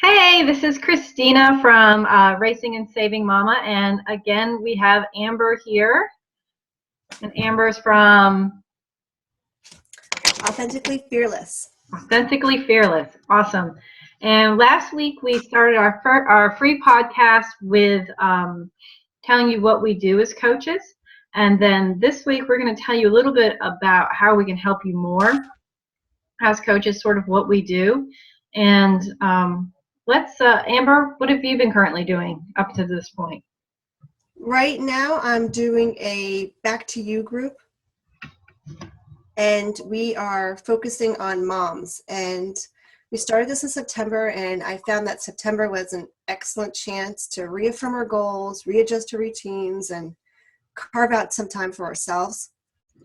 Hey, this is Christina from Racing and Saving Mama, and again we have Amber here, and Amber's from Authentically Fearless. Authentically Fearless. Awesome. And last week we started our free podcast with telling you what we do as coaches, and then this week we're going to tell you a little bit about how we can help you more as coaches, sort of what we do, and Amber, what have you been currently doing up to this point? Right now I'm doing a Back to You group, and we are focusing on moms. And we started this in September, and I found that September was an excellent chance to reaffirm our goals, readjust our routines, and carve out some time for ourselves,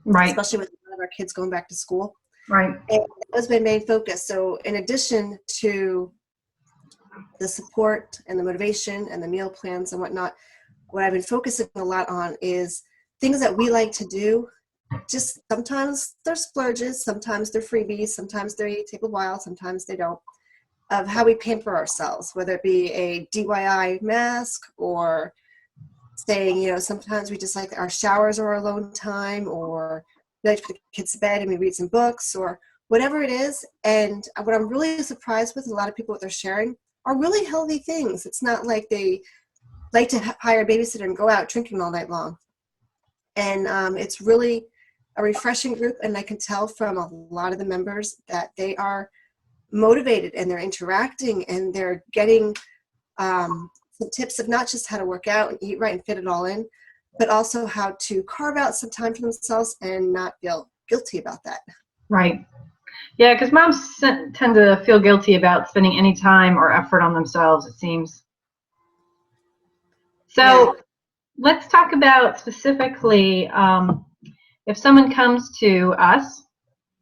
Right. especially with a lot of our kids going back to school. Right. And that was my main focus. So in addition to the support and the motivation and the meal plans and whatnot, what I've been focusing a lot on is things that we like to do. Just sometimes they're splurges, sometimes they're freebies, sometimes they take a while, sometimes they don't, of how we pamper ourselves, whether it be a DIY mask or saying, sometimes we just like our showers or our alone time, or we like to put the kids to bed and we read some books or whatever it is. And what I'm really surprised with a lot of people, what they're sharing are really healthy things. It's not like they like to hire a babysitter and go out drinking all night long. And it's really a refreshing group, and I can tell from a lot of the members that they are motivated and they're interacting and they're getting some tips of not just how to work out and eat right and fit it all in, but also how to carve out some time for themselves and not feel guilty about that. Right. Yeah, because moms tend to feel guilty about spending any time or effort on themselves, it seems. So let's talk about specifically if someone comes to us,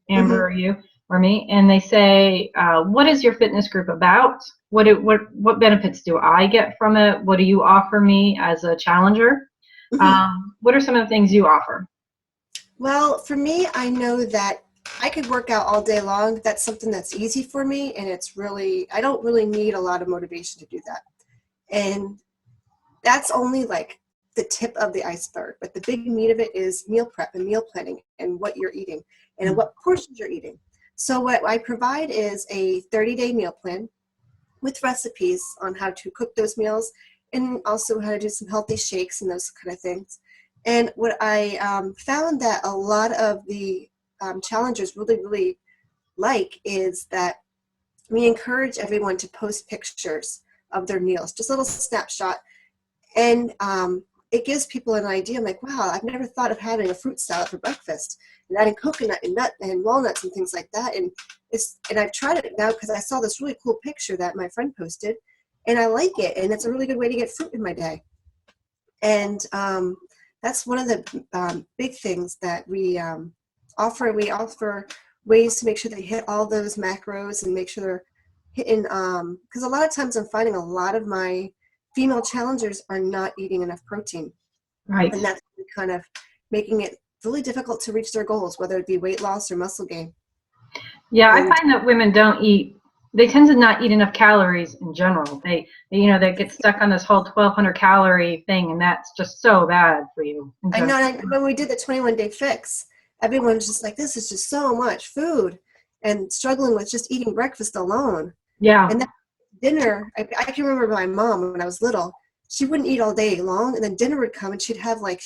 Amber, or you or me, and they say, what is your fitness group about? What benefits do I get from it? What do you offer me as a challenger? What are some of the things you offer? Well, for me, I know that I could work out all day long. That's something that's easy for me, and I don't really need a lot of motivation to do that. And that's only like the tip of the iceberg, but the big meat of it is meal prep and meal planning and what you're eating and what portions you're eating. So what I provide is a 30-day meal plan with recipes on how to cook those meals and also how to do some healthy shakes and those kind of things. And what I found that a lot of the challengers really like is that we encourage everyone to post pictures of their meals, just a little snapshot. And it gives people an idea. I'm like, wow, I've never thought of having a fruit salad for breakfast and adding coconut and nut and walnuts and things like that. And I've tried it now because I saw this really cool picture that my friend posted, and I like it. And it's a really good way to get fruit in my day. And that's one of the big things that we offer. We offer ways to make sure they hit all those macros and make sure they're hitting, because a lot of times I'm finding a lot of my female challengers are not eating enough protein. Right. And that's kind of making it really difficult to reach their goals, whether it be weight loss or muscle gain. Yeah, I find that women they tend to not eat enough calories in general. They get stuck on this whole 1,200 calorie thing, and that's just so bad for you. I know. And when we did the 21-day fix, everyone was just like, this is just so much food, and struggling with just eating breakfast alone. Yeah. And then dinner, I can remember my mom when I was little, she wouldn't eat all day long, and then dinner would come and she'd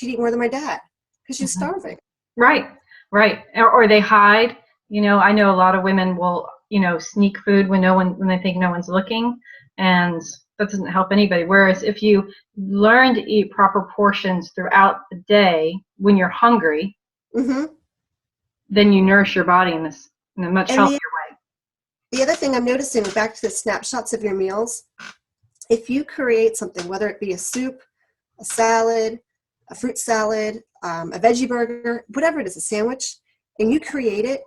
eat more than my dad because she's starving. Right. Or they hide. I know a lot of women will, sneak food when they think no one's looking, and that doesn't help anybody. Whereas if you learn to eat proper portions throughout the day when you're hungry, then you nourish your body in a much healthier way. The other thing I'm noticing, back to the snapshots of your meals, if you create something, whether it be a soup, a salad, a fruit salad, a veggie burger, whatever it is, a sandwich, and you create it,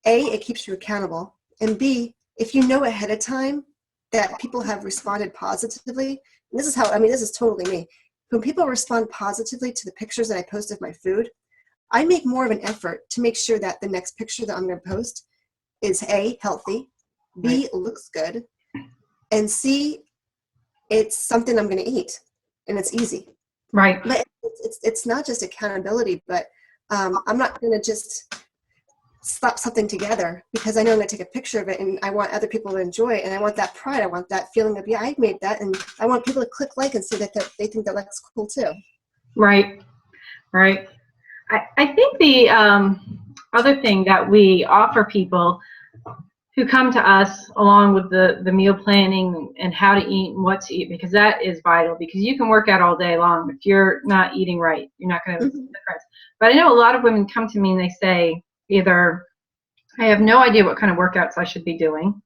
A, it keeps you accountable, and B, if you know ahead of time that people have responded positively, and this is totally me. When people respond positively to the pictures that I post of my food, I make more of an effort to make sure that the next picture that I'm going to post is A, healthy, B, looks good, and C, it's something I'm going to eat, and it's easy. Right. But it's not just accountability, but I'm not going to just slap something together because I know I'm going to take a picture of it and I want other people to enjoy it, and I want that pride. I want that feeling of, yeah, I made that, and I want people to click like and say that they think that looks cool too. Right. Right. I think the other thing that we offer people who come to us along with the meal planning and how to eat and what to eat, because that is vital, because you can work out all day long. If you're not eating right, you're not going to make a difference. But I know a lot of women come to me and they say either, I have no idea what kind of workouts I should be doing,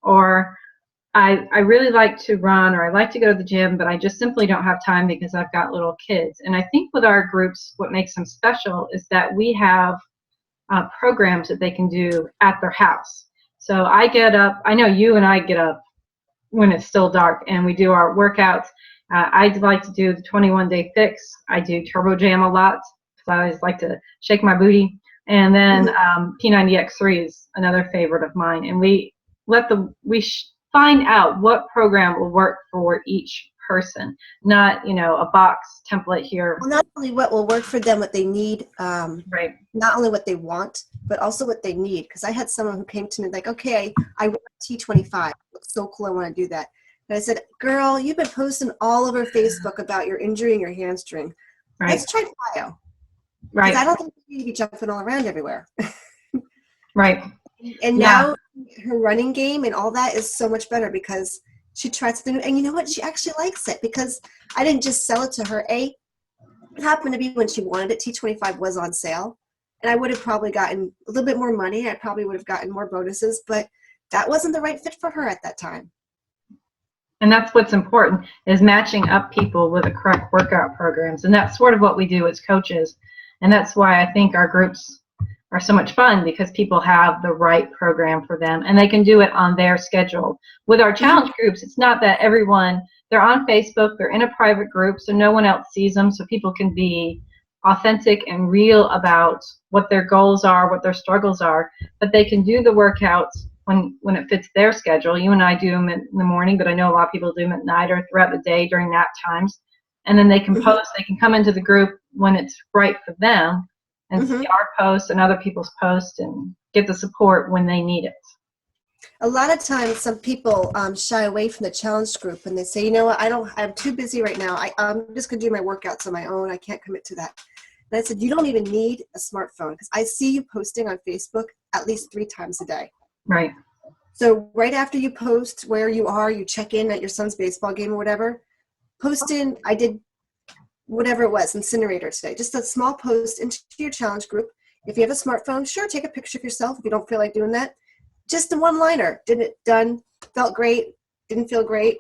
or I really like to run, or I like to go to the gym, but I just simply don't have time because I've got little kids. And I think with our groups, what makes them special is that we have programs that they can do at their house. So I get up, I know you and I get up when it's still dark, and we do our workouts. I'd like to do the 21-day fix. I do turbo jam a lot because I always like to shake my booty. And then P90X3 is another favorite of mine. And we find out what program will work for each person, not, a box template here. Well, not only what will work for them, what they need, Right. not only what they want, but also what they need. Because I had someone who came to me like, okay, I want T25. Looks so cool. I want to do that. And I said, girl, you've been posting all over Facebook about your injury and your hamstring. Right. Let's try plyo. Right. Because I don't think you need to be jumping all around everywhere. Right. And now her running game and all that is so much better because she tried something. And you know what? She actually likes it because I didn't just sell it to her. It happened to be when she wanted it. T25 was on sale. And I would have probably gotten a little bit more money. I probably would have gotten more bonuses. But that wasn't the right fit for her at that time. And that's what's important, is matching up people with the correct workout programs. And that's sort of what we do as coaches. And that's why I think our groups are so much fun, because people have the right program for them and they can do it on their schedule. With our challenge groups, it's not that they're on Facebook, they're in a private group, so no one else sees them, so people can be authentic and real about what their goals are, what their struggles are, but they can do the workouts when it fits their schedule. You and I do them in the morning, but I know a lot of people do them at night or throughout the day during nap times. And then they can post, they can come into the group when it's right for them and see our posts and other people's posts and get the support when they need it. A lot of times some people shy away from the challenge group and they say, you know what, I'm too busy right now. I'm just going to do my workouts on my own. I can't commit to that. And I said, you don't even need a smartphone, because I see you posting on Facebook at least 3 times a day. Right. So right after you post where you are, you check in at your son's baseball game or whatever, post in, I did whatever it was, incinerator today. Just a small post into your challenge group. If you have a smartphone, sure, take a picture of yourself if you don't feel like doing that. Just a one-liner. Did it, done, felt great, didn't feel great,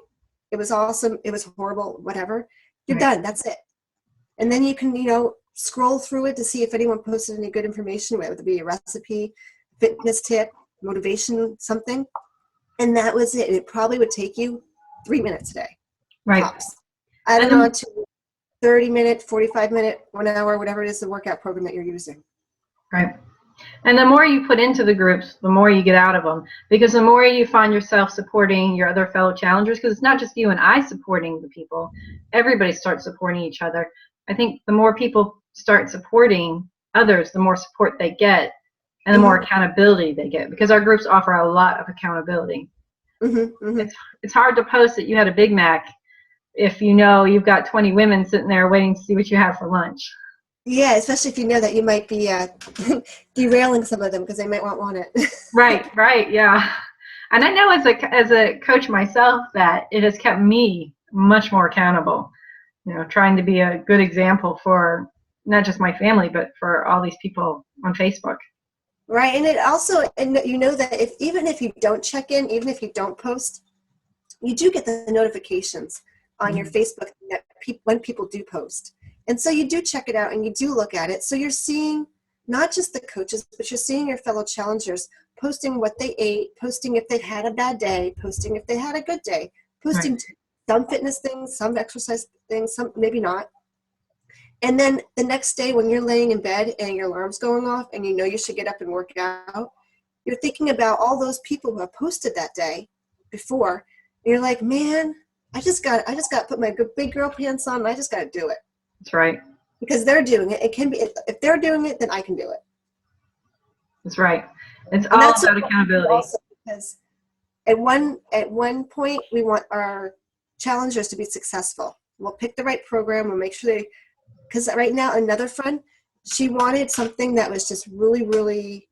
it was awesome, it was horrible, whatever. You're done. That's it. And then you can, scroll through it to see if anyone posted any good information, whether it be a recipe, fitness tip, motivation, something. And that was it. And it probably would take you 3 minutes a day. Right. Tops. I don't know, to 30-minute, 45-minute, 1 hour, whatever it is, the workout program that you're using. Right. And the more you put into the groups, the more you get out of them, because the more you find yourself supporting your other fellow challengers, because it's not just you and I supporting the people, everybody starts supporting each other. I think the more people start supporting others, the more support they get and the more accountability they get, because our groups offer a lot of accountability. It's hard to post that you had a Big Mac if you've got 20 women sitting there waiting to see what you have for lunch. Yeah, especially if you know that you might be derailing some of them because they might want it. Right, yeah. And I know as a coach myself that it has kept me much more accountable, trying to be a good example for not just my family, but for all these people on Facebook. Right, and it also, and you know that even if you don't check in, even if you don't post, you do get the notifications on your Facebook that when people do post. And so you do check it out and you do look at it. So you're seeing not just the coaches, but you're seeing your fellow challengers posting what they ate, posting if they had a bad day, posting if they had a good day, posting some fitness things, some exercise things, some maybe not. And then the next day when you're laying in bed and your alarm's going off and you know you should get up and work out, you're thinking about all those people who have posted that day before, You're like, man, I just got to put my big girl pants on and I just got to do it. That's right. Because they're doing it. It can be, if they're doing it, then I can do it. That's right. It's And all that's about accountability. also because at one point we want our challengers to be successful. We'll pick the right program. We'll make sure they, because right now another friend, she wanted something that was just really, really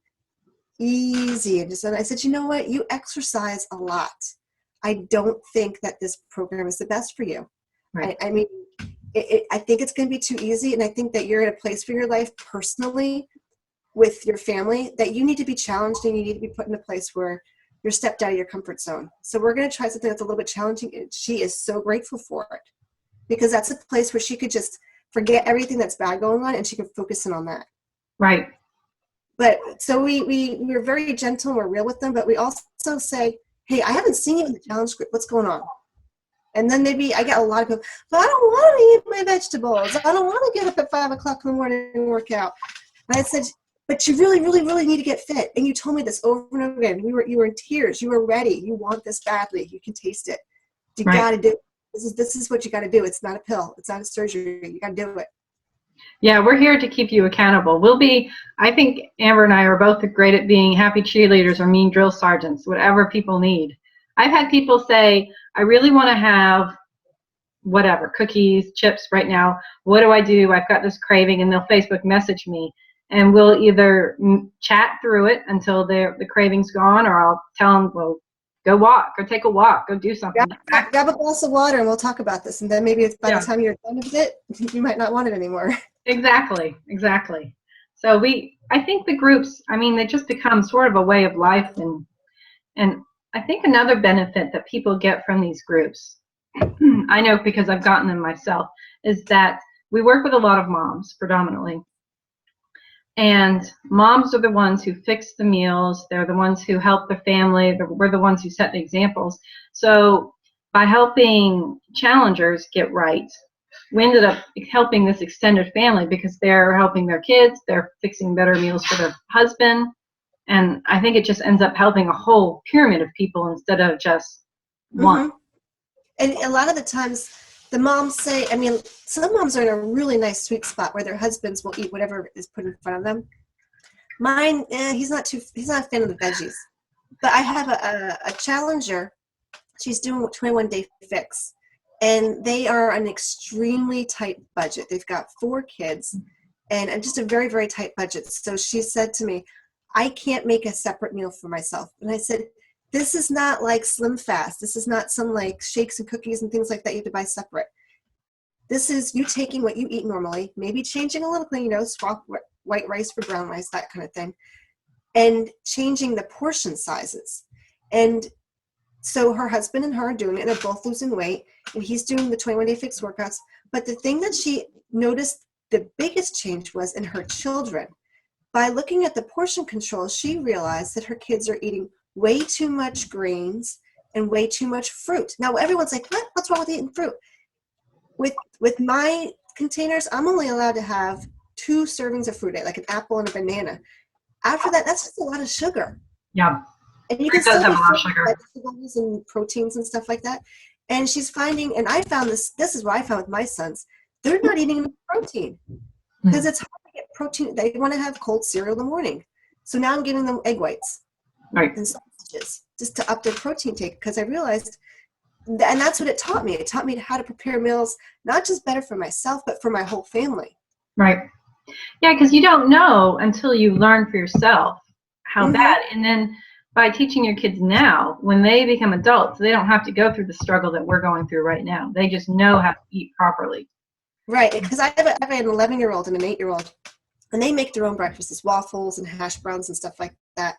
easy. And I said, you know what? You exercise a lot. I don't think that this program is the best for you. Right. I mean, I think it's going to be too easy. And I think that you're in a place for your life personally with your family that you need to be challenged and you need to be put in a place where you're stepped out of your comfort zone. So we're going to try something that's a little bit challenging. And she is so grateful for it because that's a place where she could just forget everything that's bad going on and she can focus in on that. Right. But so we're very gentle and we're real with them, but we also say, hey, I haven't seen you in the challenge group. What's going on? And then maybe I get a lot of people, but I don't want to eat my vegetables. I don't want to get up at 5 o'clock in the morning and work out. And I said, but you really, really, really need to get fit. And you told me this over and over again. You were in tears. You were ready. You want this badly. You can taste it. You got to do it. This is what you got to do. It's not a pill. It's not a surgery. You got to do it. Yeah, we're here to keep you accountable. I think Amber and I are both great at being happy cheerleaders or mean drill sergeants, whatever people need. I've had people say, I really want to have whatever, cookies, chips right now. What do I do? I've got this craving, and they'll Facebook message me. And we'll either chat through it until the craving's gone, or I'll tell them, well, go walk, go take a walk, go do something. Grab a glass of water and we'll talk about this. And then maybe by the time you're done with it, you might not want it anymore. Exactly. So I think the groups, they just become sort of a way of life. And I think another benefit that people get from these groups, I know because I've gotten them myself, is that we work with a lot of moms predominantly. And moms are the ones who fix the meals. They're the ones who help the family. We're the ones who set the examples. So by helping challengers get right, we ended up helping this extended family because they're helping their kids. They're fixing better meals for their husband. And I think it just ends up helping a whole pyramid of people instead of just one. Mm-hmm. And a lot of the times the moms say, some moms are in a really nice sweet spot where their husbands will eat whatever is put in front of them. Mine, he's not a fan of the veggies. But I have a challenger. She's doing a 21-day fix. And they are an extremely tight budget. They've got 4 kids and just a very, very tight budget. So she said to me, I can't make a separate meal for myself. And I said, this is not like Slim Fast. This is not some like shakes and cookies and things like that you have to buy separate. This is you taking what you eat normally, maybe changing a little thing, swap white rice for brown rice, that kind of thing, and changing the portion sizes. And so her husband and her are doing it. They're both losing weight, and he's doing the 21-day fix workouts. But the thing that she noticed the biggest change was in her children. By looking at the portion control, she realized that her kids are eating way too much grains and way too much fruit. Now, everyone's like, what? What's wrong with eating fruit? With my containers, I'm only allowed to have 2 servings of fruit, like an apple and a banana. After that, that's just a lot of sugar. Yeah. And you can still have a lot of sugar. Vegetables and proteins and stuff like that. And she's finding, and I found this is what I found with my sons, they're not eating enough protein because it's hard to get protein. They want to have cold cereal in the morning. So now I'm giving them egg whites and sausages just to up their protein take because I realized, and that's what it taught me. It taught me how to prepare meals, not just better for myself, but for my whole family. Right. Yeah, because you don't know until you learn for yourself how bad. And then by teaching your kids now, when they become adults, they don't have to go through the struggle that we're going through right now. They just know how to eat properly. Right, because I have an 11-year-old and an 8-year-old, and they make their own breakfasts, waffles and hash browns and stuff like that.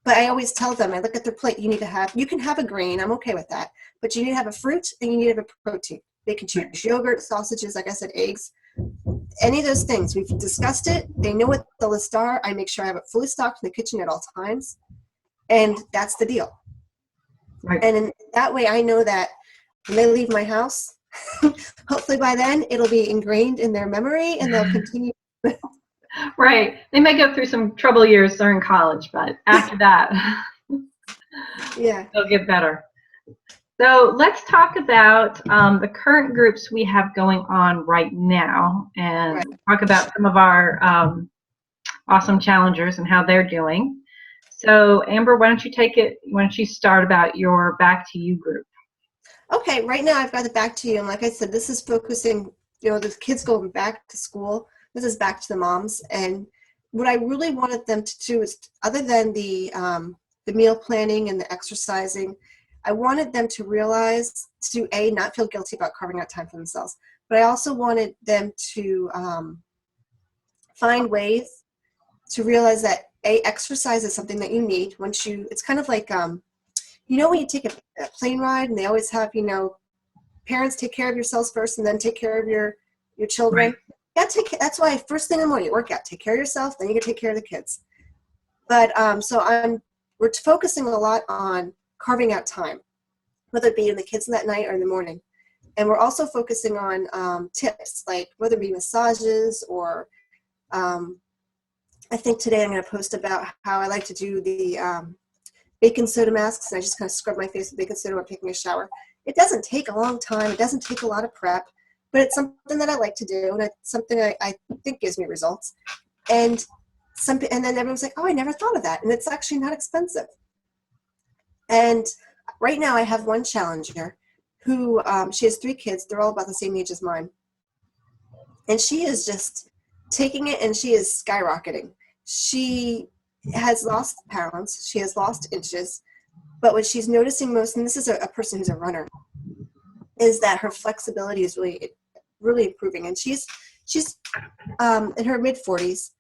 But I always tell them, I look at their plate, you can have a grain, I'm okay with that, but you need to have a fruit and you need to have a protein. They can choose yogurt, sausages, like I said, eggs, any of those things. We've discussed it. They know what the lists are. I make sure I have it fully stocked in the kitchen at all times, and that's the deal. Right. And in that way, I know that when they leave my house, hopefully by then it'll be ingrained in their memory and they'll continue. Right. They may go through some trouble years during college, but after that, yeah, they'll get better. So let's talk about the current groups we have going on right now, and Right. talk about some of our awesome challengers and how they're doing. So Amber, why don't you take it? Why don't you start about your Back to You group? Okay, right now I've got it back to you. And like I said, this is focusing, the kids going back to school. This is back to the moms. And what I really wanted them to do is, other than the meal planning and the exercising, I wanted them to realize to not feel guilty about carving out time for themselves, but I also wanted them to find ways to realize that exercise is something that you need once you. It's kind of like when you take a plane ride and they always have parents take care of yourselves first and then take care of your children. Right. Yeah, that's why first thing in the morning you work out, take care of yourself, then you can take care of the kids. But we're focusing a lot on carving out time, whether it be in the kids in that night or in the morning. And we're also focusing on tips, like whether it be massages or I think today I'm going to post about how I like to do the baking soda masks, and I just kind of scrub my face with baking soda when taking a shower. It doesn't take a long time. It doesn't take a lot of prep, but it's something that I like to do, and it's something I think gives me results. And and then everyone's like, "Oh, I never thought of that," and it's actually not expensive. And right now, I have one challenger who she has 3 kids. They're all about the same age as mine, and she is just taking it, and she is skyrocketing. She has lost pounds. She has lost inches. But what she's noticing most, and this is a person who's a runner, is that her flexibility is really improving. And she's in her mid-40s,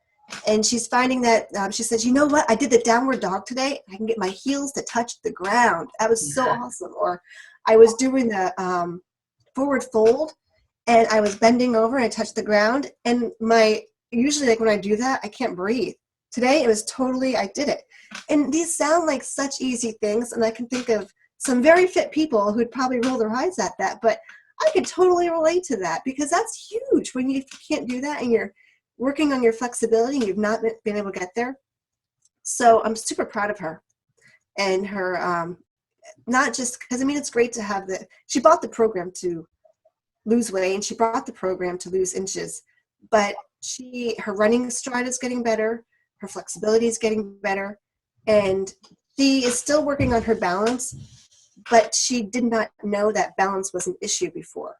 and she's finding that she says, "You know what? I did the downward dog today. I can get my heels to touch the ground. That was so awesome." Or I was doing the forward fold, and I was bending over and I touched the ground. And usually, like when I do that, I can't breathe. Today, it was totally, I did it. And these sound like such easy things, and I can think of some very fit people who'd probably roll their eyes at that, but I could totally relate to that because that's huge when you can't do that and you're working on your flexibility and you've not been able to get there. So I'm super proud of her and her, not just because, it's great to have she bought the program to lose weight and she brought the program to lose inches, but her running stride is getting better, her flexibility is getting better, and she is still working on her balance, but she did not know that balance was an issue before.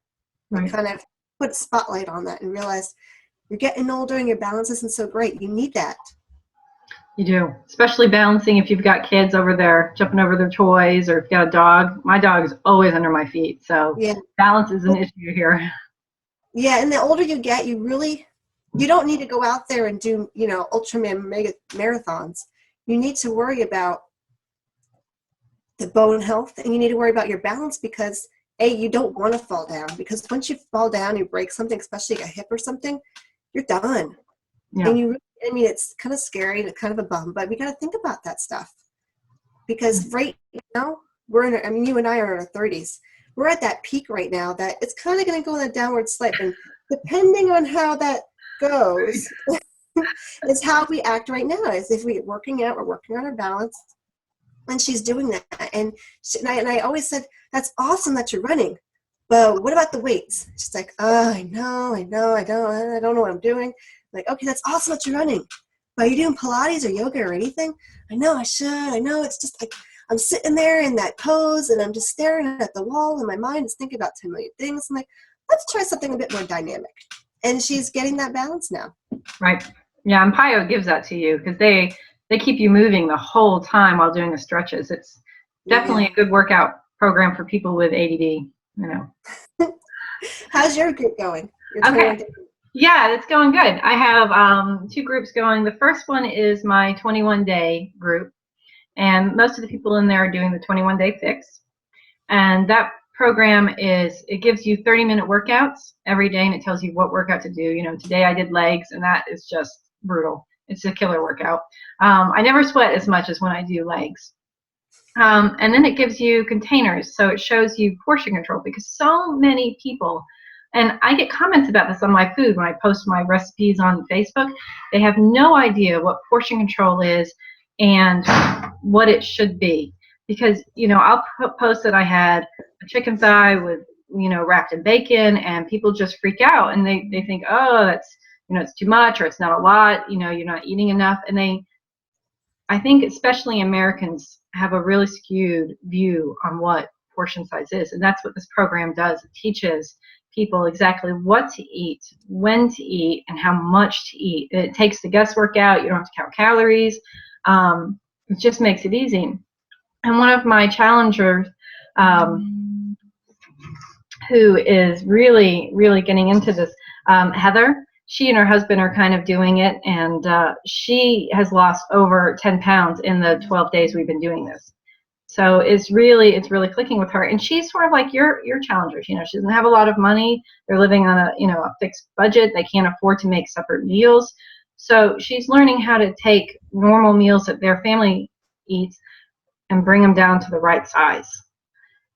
Right. I kind of put a spotlight on that and realized you're getting older and your balance isn't so great. You need that. You do, especially balancing if you've got kids over there jumping over their toys, or if you've got a dog. My dog is always under my feet, so Yeah. balance is an issue here. Yeah, and the older you get, you don't need to go out there and do, Ultraman mega marathons. You need to worry about the bone health, and you need to worry about your balance because you don't want to fall down, because once you fall down, you break something, especially like a hip or something, you're done. Yeah. And it's kind of scary and it's kind of a bum, but we got to think about that stuff because right now you and I are in our 30s. We're at that peak right now that it's kind of going to go on a downward slope, and depending on how that goes is how we act right now. Is if we're working out, we're working on our balance, and she's doing that. And I always said, "That's awesome that you're running, but what about the weights?" She's like, "Oh, I know, I don't know what I'm doing." I'm like, "Okay, that's awesome that you're running, but are you doing Pilates or yoga or anything?" "I know I should. I know it's just like I'm sitting there in that pose and I'm just staring at the wall and my mind is thinking about 10 million things." I'm like, "Let's try something a bit more dynamic." And she's getting that balance now. Right. Yeah, and PiYo gives that to you because they keep you moving the whole time while doing the stretches. It's definitely a good workout program for people with ADD. How's your group going? Okay. Yeah, it's going good. I have 2 groups going. The first one is my 21-day group, and most of the people in there are doing the 21-day fix. And that program it gives you 30-minute workouts every day, and it tells you what workout to do. Today I did legs, and that is just brutal. It's a killer workout. I never sweat as much as when I do legs. And then it gives you containers, so it shows you portion control, because so many people, and I get comments about this on my food when I post my recipes on Facebook, they have no idea what portion control is and what it should be. Because, I'll post that I had a chicken thigh with, wrapped in bacon, and people just freak out and they think, oh, that's, it's too much, or it's not a lot, you're not eating enough. And I think especially Americans have a really skewed view on what portion size is. And that's what this program does. It teaches people exactly what to eat, when to eat, and how much to eat. It takes the guesswork out. You don't have to count calories. It just makes it easy. And one of my challengers, who is really, really getting into this, Heather, she and her husband are kind of doing it, and she has lost over 10 pounds in the 12 days we've been doing this. So it's really clicking with her, and she's sort of like your challengers. She doesn't have a lot of money. They're living on a fixed budget. They can't afford to make separate meals. So she's learning how to take normal meals that their family eats and bring them down to the right size.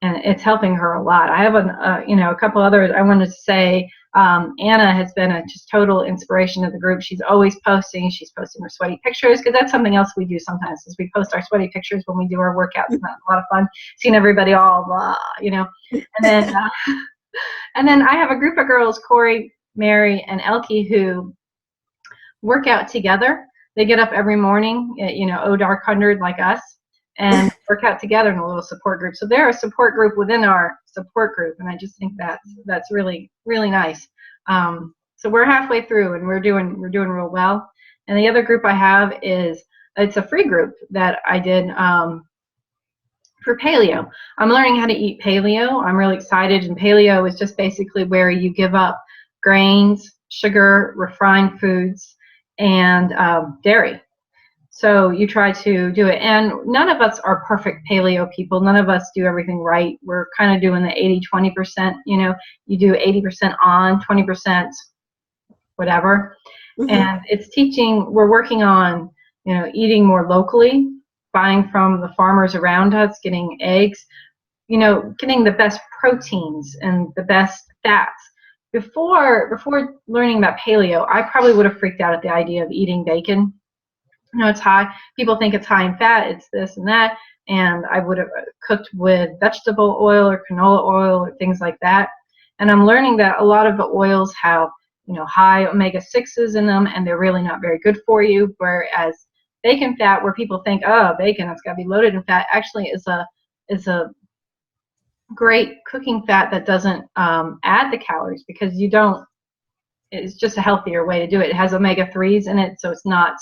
And it's helping her a lot. I have a couple others I wanted to say. Anna has been a just total inspiration to the group. She's always posting. She's posting her sweaty pictures, because that's something else we do sometimes, is we post our sweaty pictures when we do our workouts. And that's a lot of fun, seeing everybody all blah, And then and then I have a group of girls, Corey, Mary, and Elke, who work out together. They get up every morning, dark 100 like us, and work out together in a little support group. So they're a support group within our support group, and I just think that's really, really nice. So we're halfway through, and we're doing real well. And the other group I have it's a free group that I did for paleo. I'm learning how to eat paleo. I'm really excited, and paleo is just basically where you give up grains, sugar, refined foods, and dairy. So you try to do it. And none of us are perfect paleo people. None of us do everything right. We're kind of doing the 80-20%. You do 80% on, 20% whatever. Mm-hmm. And it's teaching, we're working on, eating more locally, buying from the farmers around us, getting eggs, getting the best proteins and the best fats. Before learning about paleo, I probably would have freaked out at the idea of eating bacon. It's high. People think it's high in fat. It's this and that. And I would have cooked with vegetable oil or canola oil or things like that. And I'm learning that a lot of the oils have, high omega-6s in them, and they're really not very good for you. Whereas bacon fat, where people think, oh, bacon, it's got to be loaded in fat, actually is a great cooking fat that doesn't add the calories, because it's just a healthier way to do it. It has omega-3s in it, so it's not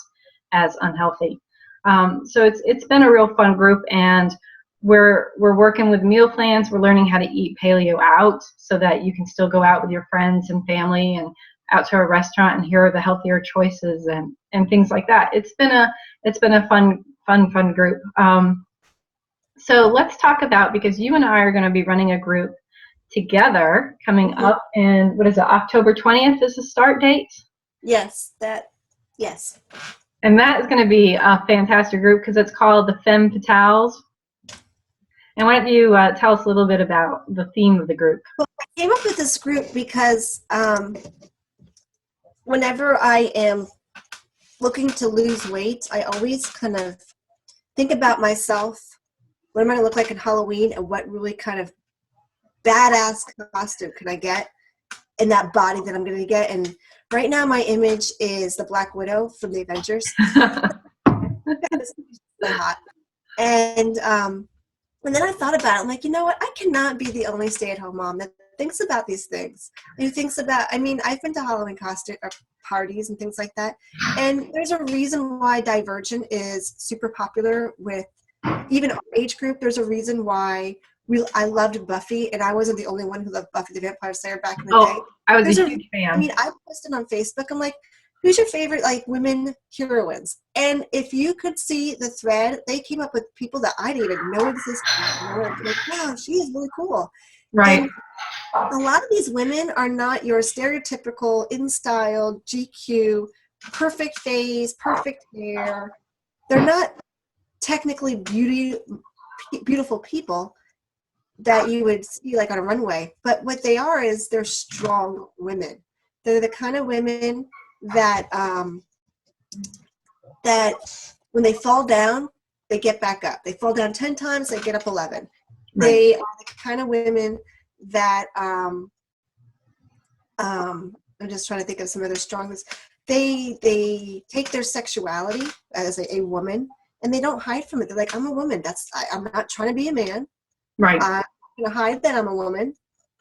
as unhealthy. So it's been a real fun group, and we're working with meal plans. We're learning how to eat paleo out, so that you can still go out with your friends and family and out to a restaurant and hear the healthier choices and things like that. It's been a fun group. So let's talk about, because you and I are going to be running a group together coming up in, what is it, October 20th is the start date? Yes. And that is going to be a fantastic group, because it's called the Femme Fatales. And why don't you tell us a little bit about the theme of the group? Well, I came up with this group because whenever I am looking to lose weight, I always kind of think about myself. What am I going to look like in Halloween, and what really kind of badass costume can I get in that body that I'm going to get? And right now my image is the Black Widow from the Avengers. It's so hot. And then I thought about it. I'm like, you know what? I cannot be the only stay-at-home mom that thinks about these things. Who thinks about, I've been to Halloween costume or parties and things like that. And there's a reason why Divergent is super popular with even our age group. There's a reason why I loved Buffy, and I wasn't the only one who loved Buffy the Vampire Slayer back in the day. I was a huge fan. I posted on Facebook. I'm like, who's your favorite women heroines? And if you could see the thread, they came up with people that I didn't even know existed. Like, wow, she is really cool. Right. And a lot of these women are not your stereotypical in-style GQ, perfect face, perfect hair. They're not technically beautiful people that you would see on a runway. But what they are is they're strong women. They're the kind of women that that when they fall down, they get back up. They fall down 10 times, they get up 11. Right. They are the kind of women that I'm just trying to think of some other strong things. They take their sexuality as a woman, and they don't hide from it. They're like, I'm a woman. I'm not trying to be a man. Right. I'm going to hide that I'm a woman,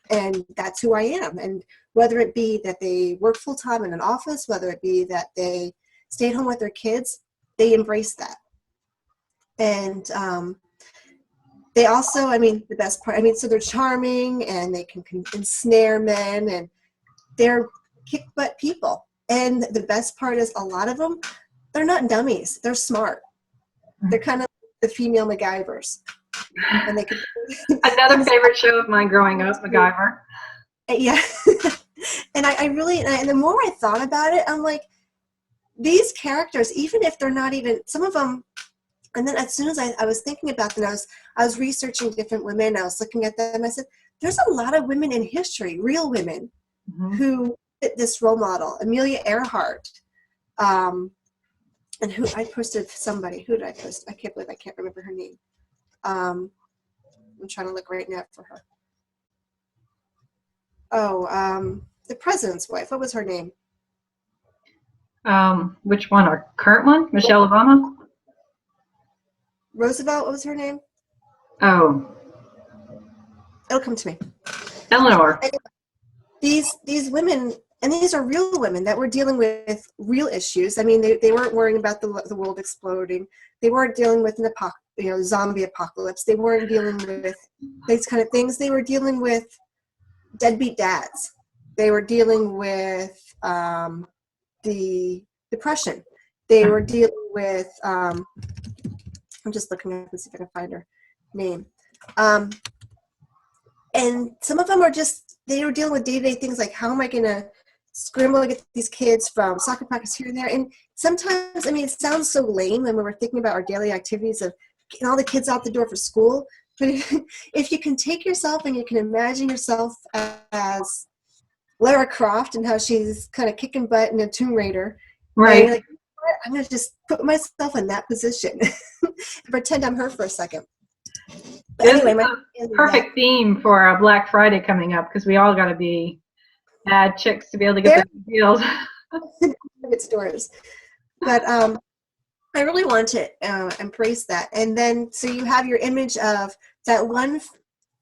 and that's who I am. And whether it be that they work full time in an office, whether it be that they stay at home with their kids, they embrace that. And they also, I mean, the best part, I mean, so they're charming and they can ensnare men, and they're kick butt people. And the best part is a lot of them, they're not dummies. They're smart. They're kind of the female MacGyvers. And they can Another favorite show of mine growing up, MacGyver. Yeah. And I really, and the more I thought about it, I'm like, these characters, even if they're not even, some of them, and then as soon as I was thinking about them, I was researching different women, I was looking at them, I said, there's a lot of women in history, real women, who fit this role model. Amelia Earhart, and who I posted somebody, who did I post? I can't believe I can't remember her name. I'm trying to look right now for her. Oh, the president's wife. What was her name? Which one? Our current one? Michelle Obama? Roosevelt, what was her name? Oh, It'll come to me. Eleanor. These women, and these are real women that were dealing with real issues. I mean, they weren't worrying about the world exploding. They weren't dealing with an zombie apocalypse. They weren't dealing with these kind of things. They were dealing with deadbeat dads. They were dealing with the Depression. They were dealing with, I'm just looking up to see if I can find her name. And some of them are just, they were dealing with day-to-day things like, how am I going to scramble to get these kids from soccer practice here and there? And sometimes, I mean, it sounds so lame when we're thinking about our daily activities of getting all the kids out the door for school. But if you can take yourself and you can imagine yourself as Lara Croft and how she's kind of kicking butt in a Tomb Raider, Right. and you're like, I'm going to just put myself in that position and pretend I'm her for a second. But This anyway, is a perfect theme for a Black Friday coming up, because we all got to be bad chicks to be able to get the deals. Good stores. But I really want to embrace that. And then, so you have your image of that one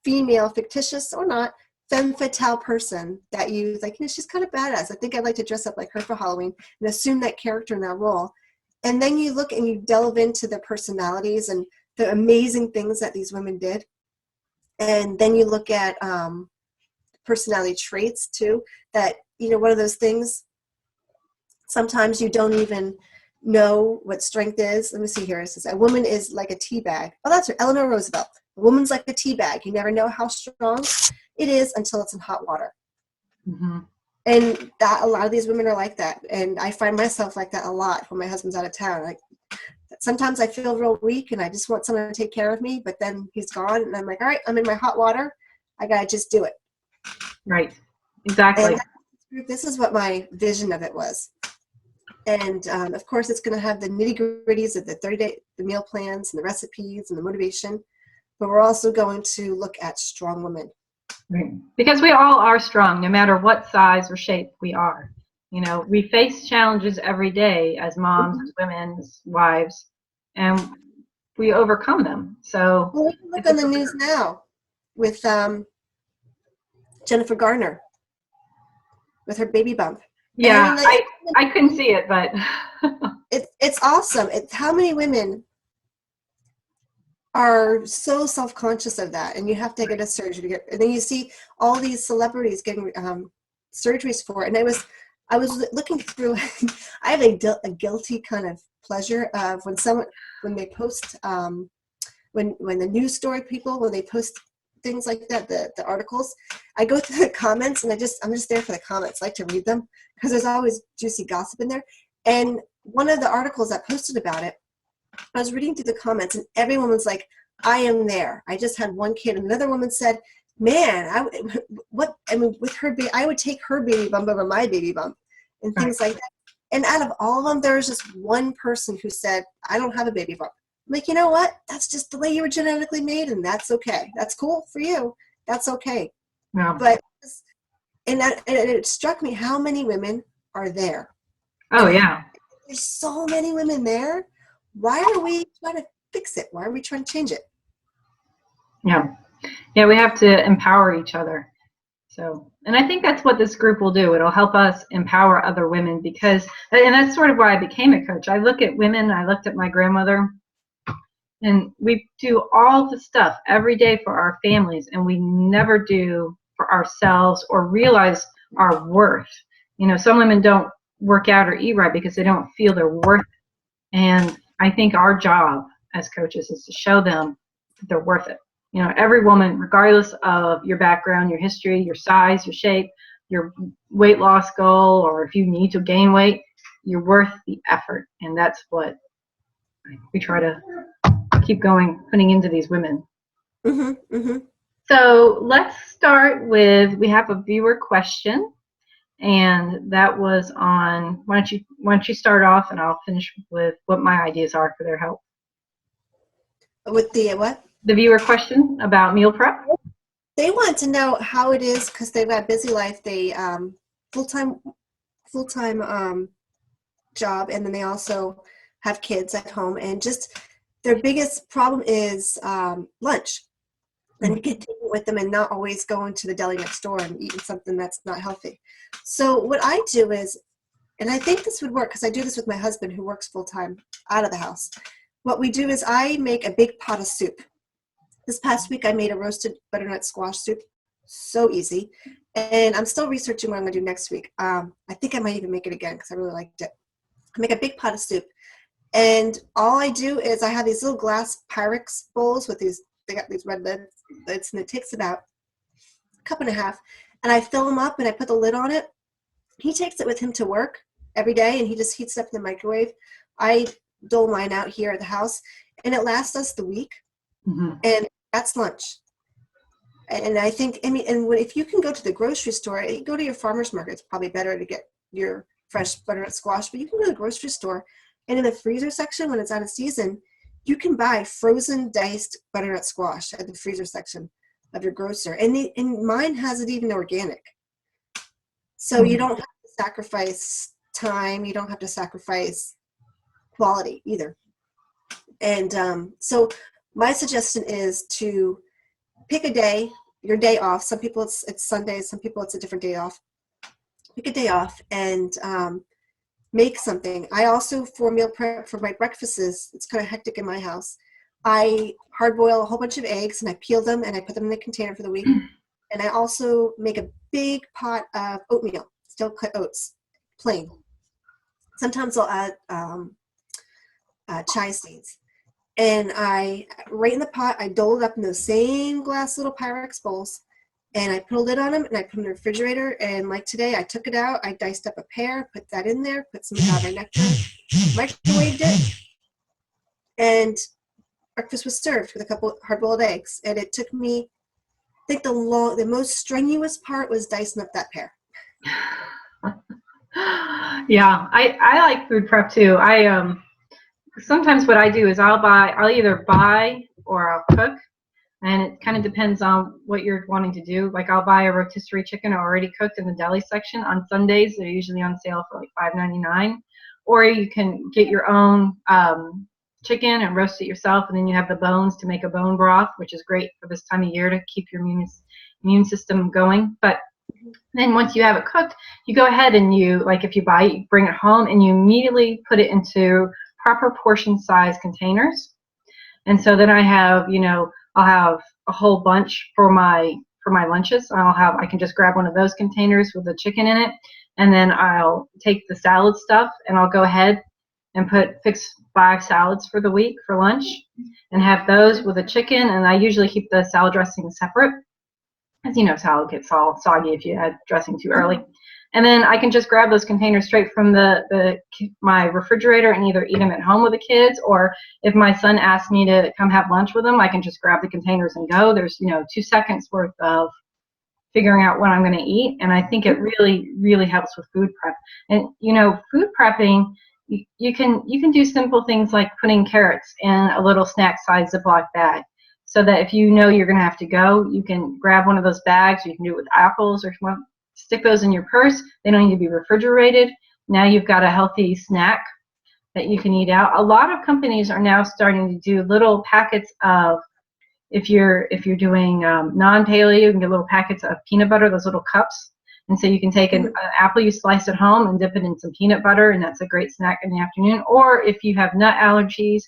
female, fictitious or not, femme fatale person that you like, she's kind of badass. I think I'd like to dress up like her for Halloween and assume that character in that role. And then you look and you delve into their personalities and the amazing things that these women did. And then you look at personality traits too, that, one of those things, sometimes you don't even know what strength is. Let me see here. It says, a woman is like a tea bag. Oh, that's her, Eleanor Roosevelt. A woman's like a tea bag. You never know how strong it is until it's in hot water. Mm-hmm. And that a lot of these women are like that. And I find myself like that a lot when my husband's out of town. Like, sometimes I feel real weak and I just want someone to take care of me, but then he's gone and I'm like, all right, I'm in my hot water. I got to just do it. Right. Exactly. And this is what my vision of it was. And of course, it's going to have the nitty-gritties of the 30-day, the meal plans and the recipes and the motivation. But we're also going to look at strong women. Right. Because we all are strong, no matter what size or shape we are. We face challenges every day as moms, as women, as wives, and we overcome them. So well, we can look on the news now with Jennifer Garner with her baby bump. Yeah, I couldn't see it, but it's awesome. It's how many women are so self-conscious of that, and you have to get a surgery, and then you see all these celebrities getting surgeries for it. And I was looking through. I have a guilty kind of pleasure of when they post when the news story people, when they post things like that, the articles, I go through the comments and I'm just there for the comments. I like to read them because there's always juicy gossip in there. And one of the articles that posted about it, I was reading through the comments and every woman's like, I am there. I just had one kid. And another woman said, man, with her baby, I would take her baby bump over my baby bump and things like that. And out of all of them, there was just one person who said, I don't have a baby bump. like, you know what? That's just the way you were genetically made, and that's okay. That's cool for you. That's okay. Yeah. But and it struck me how many women are there, Oh, and yeah. there's so many women there. Why are we trying to fix it? Why are we trying to change it? Yeah. Yeah, we have to empower each other. So, and I think that's what this group will do. It'll help us empower other women because, and that's sort of why I became a coach. I look at women, I looked at my grandmother, and we do all the stuff every day for our families, and we never do for ourselves or realize our worth. You know, some women don't work out or eat right because they don't feel they're worth it. And I think our job as coaches is to show them that they're worth it. You know, every woman, regardless of your background, your history, your size, your shape, your weight loss goal, or if you need to gain weight, you're worth the effort. And that's what we try to keep going, putting into these women. Mm-hmm, mm-hmm. So let's start with, we have a viewer question, and that was on, why don't you start off and I'll finish with what my ideas are for their help. With the what? The viewer question about meal prep. They want to know how it is because they've got a busy life. They full-time job, and then they also have kids at home, and just their biggest problem is lunch. And you get taking it with them and not always going to the deli next door and eating something that's not healthy. So what I do is, and I think this would work because I do this with my husband who works full-time out of the house. What we do is I make a big pot of soup. This past week I made a roasted butternut squash soup. So easy. And I'm still researching what I'm going to do next week. I think I might even make it again because I really liked it. I make a big pot of soup. And all I do is I have these little glass Pyrex bowls with these, they got these red lids, and it takes about a cup and a half. And I fill them up and I put the lid on it. He takes it with him to work every day and he just heats it up in the microwave. I dole mine out here at the house and it lasts us the week. Mm-hmm. And that's lunch. And I think, I mean, and if you can go to the grocery store, go to your farmer's market, it's probably better to get your fresh butternut squash, but you can go to the grocery store and in the freezer section, when it's out of season, you can buy frozen diced butternut squash at the freezer section of your grocer. And mine has it even organic. So you don't have to sacrifice time. You don't have to sacrifice quality either. And so my suggestion is to pick a day, your day off. Some people it's Sundays, some people it's a different day off. Pick a day off and make something. I also, for meal prep for my breakfasts, it's kind of hectic in my house. I hard boil a whole bunch of eggs and I peel them and I put them in a container for the week. And I also make a big pot of oatmeal, still cut oats, plain. Sometimes I'll add chia seeds. And right in the pot, I dole it up in those same glass little Pyrex bowls. And I put a lid on them and I put them in the refrigerator. And like today, I took it out. I diced up a pear, put that in there, put some agave nectar, microwaved it. And breakfast was served with a couple hard-boiled eggs. And it took me, I think the most strenuous part was dicing up that pear. Yeah, I like food prep too. I sometimes what I do is I'll either buy or I'll cook, and it kind of depends on what you're wanting to do. Like I'll buy a rotisserie chicken already cooked in the deli section on Sundays. They're usually on sale for like $5.99, or you can get your own chicken and roast it yourself, and then you have the bones to make a bone broth, which is great for this time of year to keep your immune system going. But then once you have it cooked, you go ahead and if you buy it, you bring it home and you immediately put it into proper portion size containers. And so then I'll have a whole bunch for my lunches. I can just grab one of those containers with the chicken in it, and then I'll take the salad stuff and I'll go ahead and fix 5 salads for the week for lunch and have those with the chicken. And I usually keep the salad dressing separate. As you know, salad gets all soggy if you add dressing too early. And then I can just grab those containers straight from my refrigerator and either eat them at home with the kids, or if my son asks me to come have lunch with him, I can just grab the containers and go. There's 2 seconds worth of figuring out what I'm going to eat, and I think it really, really helps with food prep. And food prepping, you can do simple things like putting carrots in a little snack size Ziploc bag, so that if you know you're going to have to go, you can grab one of those bags. You can do it with apples, or if you want, stick those in your purse. They don't need to be refrigerated. Now you've got a healthy snack that you can eat out. A lot of companies are now starting to do little packets of, if you're doing non-paleo, you can get little packets of peanut butter, those little cups. And so you can take an apple, you slice it home and dip it in some peanut butter, and that's a great snack in the afternoon. Or if you have nut allergies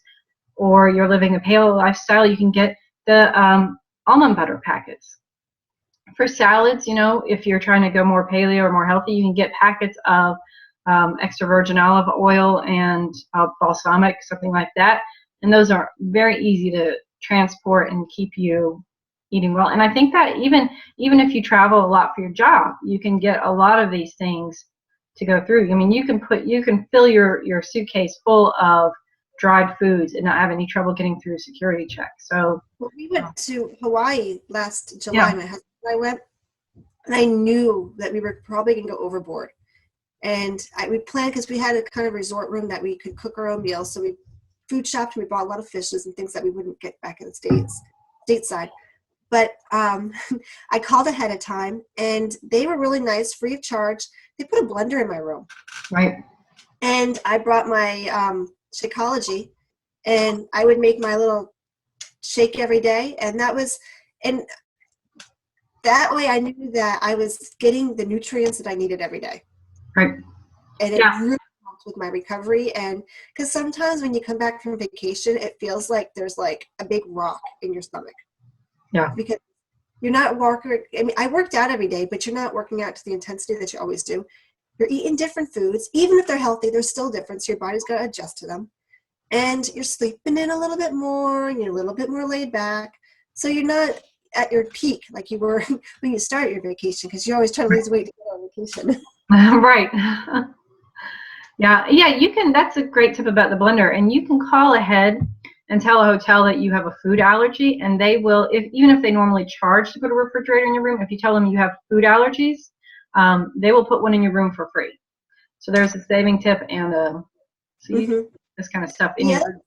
or you're living a paleo lifestyle, you can get the almond butter packets. For salads, if you're trying to go more paleo or more healthy, you can get packets of extra virgin olive oil and balsamic, something like that. And those are very easy to transport and keep you eating well. And I think that even if you travel a lot for your job, you can get a lot of these things to go through. I mean, you can fill your suitcase full of dried foods and not have any trouble getting through security checks. So we went to Hawaii last July. Yeah. My husband and I went, and I knew that we were probably going to go overboard. And we planned, because we had a kind of resort room that we could cook our own meals. So we food shopped, and we bought a lot of fishes and things that we wouldn't get back in the stateside. But I called ahead of time, and they were really nice, free of charge. They put a blender in my room. Right. And I brought my Shakeology, and I would make my little shake every day. And that way I knew that I was getting the nutrients that I needed every day. Right. And it really helped with my recovery. And because sometimes when you come back from vacation, it feels like there's like a big rock in your stomach. Yeah. Because you're not working. I mean, I worked out every day, but you're not working out to the intensity that you always do. You're eating different foods. Even if they're healthy, they're still different. So your body's got to adjust to them. And you're sleeping in a little bit more, and you're a little bit more laid back. So you're not at your peak like you were when you start your vacation, because you're always trying to lose weight to go on vacation. Right. Yeah, you can. That's a great tip about the blender, and you can call ahead and tell a hotel that you have a food allergy, and they will, even if they normally charge to put a refrigerator in your room, if you tell them you have food allergies, they will put one in your room for free. So there's a saving tip, and so you get this kind of stuff in your room.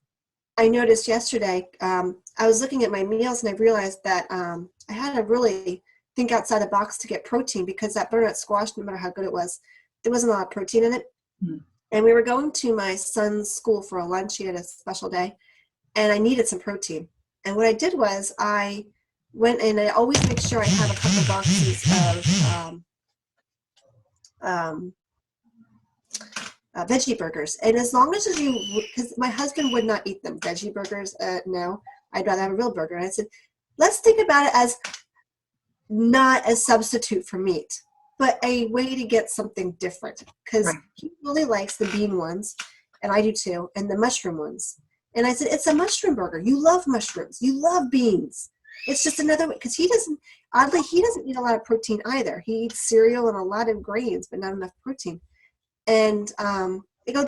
I noticed yesterday, I was looking at my meals, and I realized that I had to really think outside the box to get protein, because that butternut squash, no matter how good it was, there wasn't a lot of protein in it. And we were going to my son's school for a lunch. He had a special day, and I needed some protein. And what I did was I went, and I always make sure I have a couple boxes of veggie burgers. And as long as because my husband would not eat them, veggie burgers, no, I'd rather have a real burger. And I said, let's think about it as not a substitute for meat, but a way to get something different, because he really likes the bean ones, and I do too, and the mushroom ones. And I said, it's a mushroom burger. You love mushrooms. You love beans. It's just another way, because he doesn't eat a lot of protein either. He eats cereal and a lot of grains, but not enough protein. And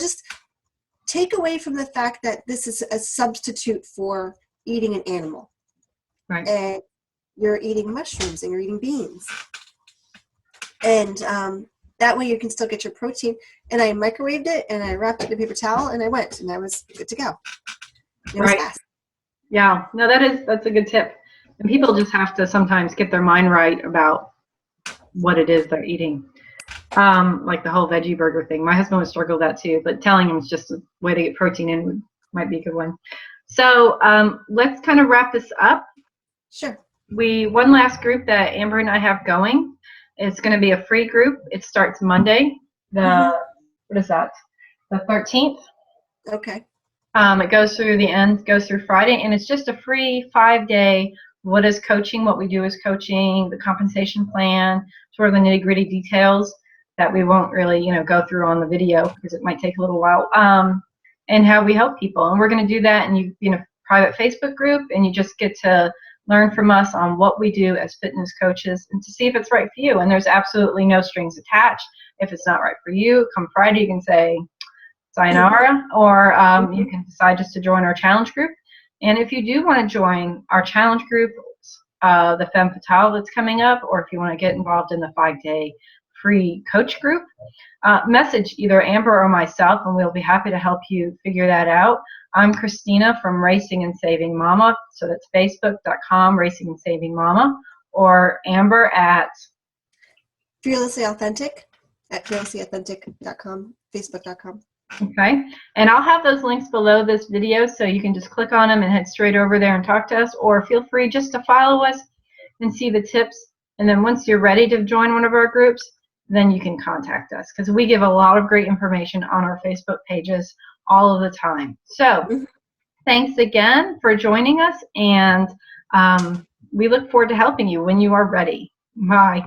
just take away from the fact that this is a substitute for eating an animal. Right. And you're eating mushrooms and you're eating beans. And that way you can still get your protein. And I microwaved it, and I wrapped it in a paper towel, and I went, and I was good to go. It was fast. Yeah, no, that's a good tip. And people just have to sometimes get their mind right about what it is they're eating. Like the whole veggie burger thing. My husband would struggle with that too, but telling him it's just a way to get protein in might be a good one. So let's kind of wrap this up. Sure. One last group that Amber and I have going. It's going to be a free group. It starts Monday. What is that? The 13th. Okay. It goes through Friday, and it's just a free 5-day. What is coaching? What we do is coaching, the compensation plan, sort of the nitty-gritty details that we won't really, go through on the video, because it might take a little while, and how we help people. And we're going to do that in a private Facebook group, and you just get to learn from us on what we do as fitness coaches, and to see if it's right for you. And there's absolutely no strings attached. If it's not right for you, come Friday, you can say sayonara, or you can decide just to join our challenge group. And if you do want to join our challenge group, the Femme Fatale that's coming up, or if you want to get involved in the 5-day free coach group, message either Amber or myself, and we'll be happy to help you figure that out. I'm Christina from Racing and Saving Mama, so that's facebook.com, Racing and Saving Mama, or Amber at Fearlessly Authentic at fearlesslyauthentic.com, facebook.com. Okay, and I'll have those links below this video, so you can just click on them and head straight over there and talk to us, or feel free just to follow us and see the tips, and then once you're ready to join one of our groups, then you can contact us, because we give a lot of great information on our Facebook pages all of the time. So thanks again for joining us, and we look forward to helping you when you are ready. Bye.